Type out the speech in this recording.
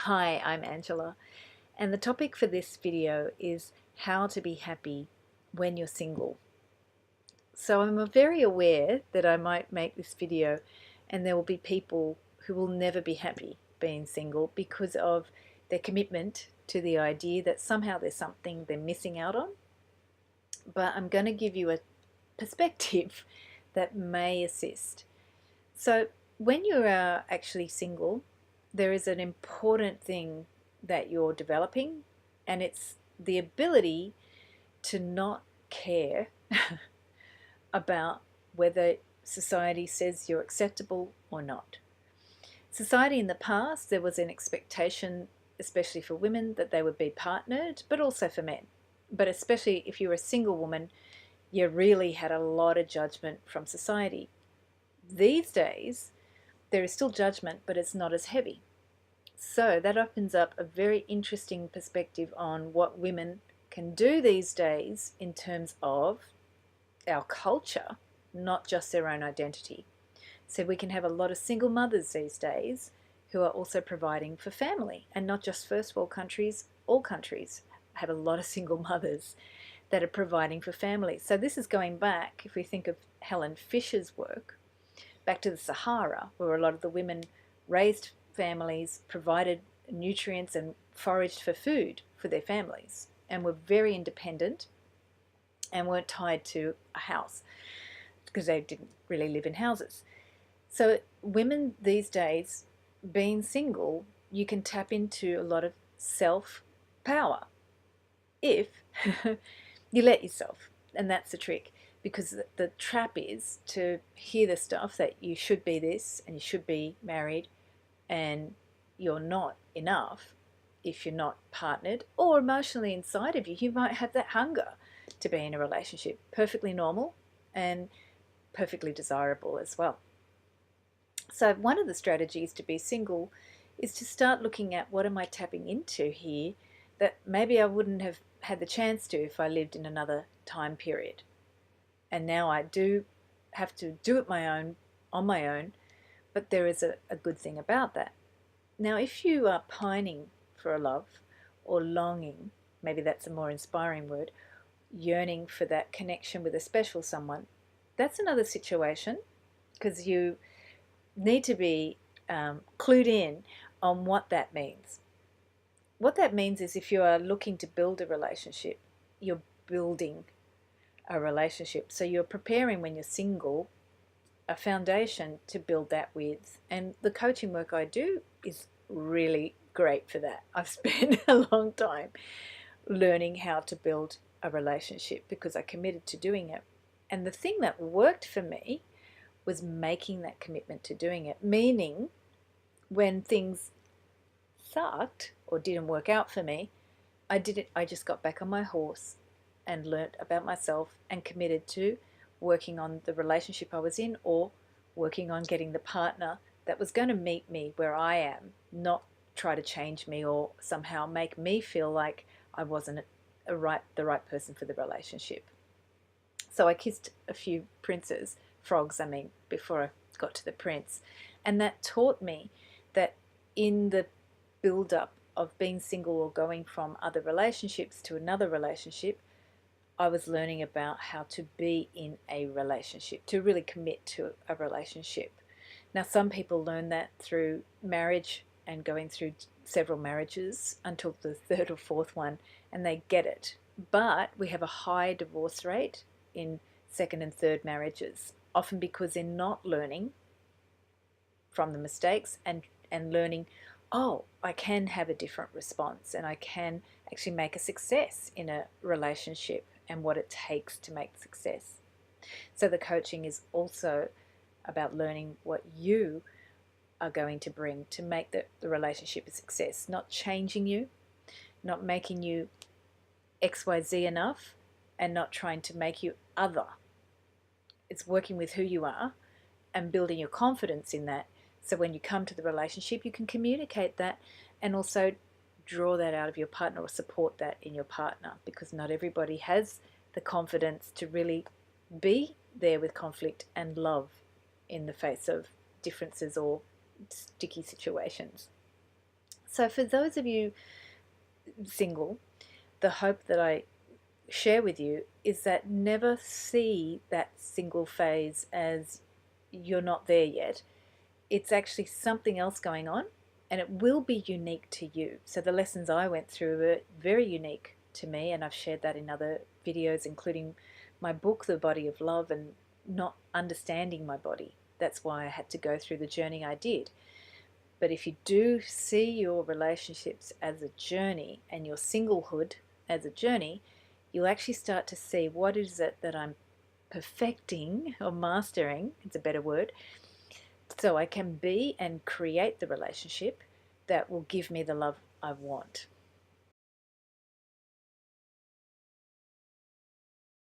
Hi, I'm Angela, and the topic for this video is how to be happy when you're single. So I'm very aware that I might make this video and there will be people who will never be happy being single because of their commitment to the idea that somehow there's something they're missing out on. But I'm going to give you a perspective that may assist. So when you are actually single, there is an important thing that you're developing, and it's the ability to not care about whether society says you're acceptable or not. Society in the past, there was an expectation, especially for women, that they would be partnered, but also for men. But especially if you were a single woman, you really had a lot of judgment from society. These days, there is still judgment, but it's not as heavy. So that opens up a very interesting perspective on what women can do these days in terms of our culture, not just their own identity. So we can have a lot of single mothers these days who are also providing for family, and not just first world countries, all countries have a lot of single mothers that are providing for families. So this is going back, if we think of Helen Fisher's work, back to the Sahara, where a lot of the women raised families, provided nutrients and foraged for food for their families, and were very independent and weren't tied to a house because they didn't really live in houses. So women these days, being single, you can tap into a lot of self-power if you let yourself, and that's the trick. Because the trap is to hear the stuff that you should be this and you should be married, and you're not enough if you're not partnered, or emotionally inside of you, you might have that hunger to be in a relationship. Perfectly normal and perfectly desirable as well. So one of the strategies to be single is to start looking at what am I tapping into here that maybe I wouldn't have had the chance to if I lived in another time period. And now I do have to do it on my own, but there is a good thing about that. Now, if you are pining for a love or longing, maybe that's a more inspiring word, yearning for that connection with a special someone, that's another situation, because you need to be clued in on what that means. What that means is if you are looking to build a relationship, you're building a relationship. So you're preparing, when you're single, a foundation to build that with. And the coaching work I do is really great for that. I've spent a long time learning how to build a relationship because I committed to doing it. And the thing that worked for me was making that commitment to doing it, meaning when things sucked or didn't work out for me, I just got back on my horse and learnt about myself and committed to working on the relationship I was in, or working on getting the partner that was going to meet me where I am, not try to change me or somehow make me feel like I wasn't the right person for the relationship. So I kissed a few frogs, before I got to the prince. And that taught me that in the build-up of being single or going from other relationships to another relationship, I was learning about how to be in a relationship, to really commit to a relationship. Now, some people learn that through marriage and going through several marriages until the third or fourth one, and they get it. But we have a high divorce rate in second and third marriages, often because they're not learning from the mistakes and learning, oh, I can have a different response and I can actually make a success in a relationship and what it takes to make success. So the coaching is also about learning what you are going to bring to make the relationship a success, not changing you, not making you XYZ enough, and not trying to make you other. It's working with who you are and building your confidence in that. So when you come to the relationship, you can communicate that and also draw that out of your partner or support that in your partner, because not everybody has the confidence to really be there with conflict and love in the face of differences or sticky situations. So for those of you single, the hope that I share with you is that never see that single phase as you're not there yet. It's actually something else going on, and it will be unique to you. So the lessons I went through were very unique to me, and I've shared that in other videos, including my book, The Body of Love, and not understanding my body. That's why I had to go through the journey I did. But if you do see your relationships as a journey and your singlehood as a journey, you'll actually start to see what is it that I'm perfecting or mastering, it's a better word, so I can be and create the relationship that will give me the love I want.